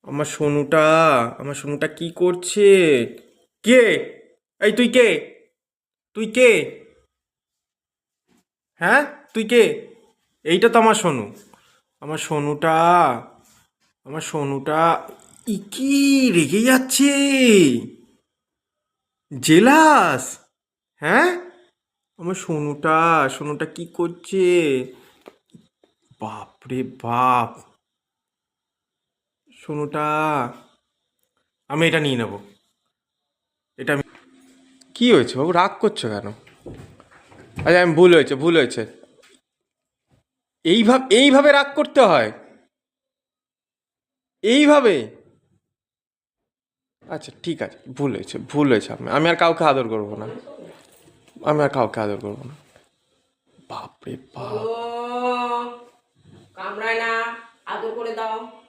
আমার সোনুটা, আমার সোনুটা কি করছে? কে? এই তুই কে? তুই কে? হ্যাঁ, তুই কে? এইটা তো আমার সোনু। আমার সোনুটা, আমার সোনুটা কি রেগে যাচ্ছে? জেলাস? হ্যাঁ, আমার সোনুটা, সোনুটা কি করছে? বাপ রে বাপ! সোনুটা, আমি এটা নিয়ে নেব। এটা আমি, কি হয়েছে বাবু, রাগ করছো কেন? আচ্ছা, আমি ভুল হয়েছে, ভুল হয়েছে। এইভাবে এইভাবে রাগ করতে হয়? এইভাবে? আচ্ছা ঠিক আছে, ভুল হয়েছে, ভুল হয়েছে। আমি আমি আর কাউকে আদর করবো না। আমি আর কাউকে আদর করবো না। বাপ রে বাপ! কামড়ায় না, আদর করে দাও।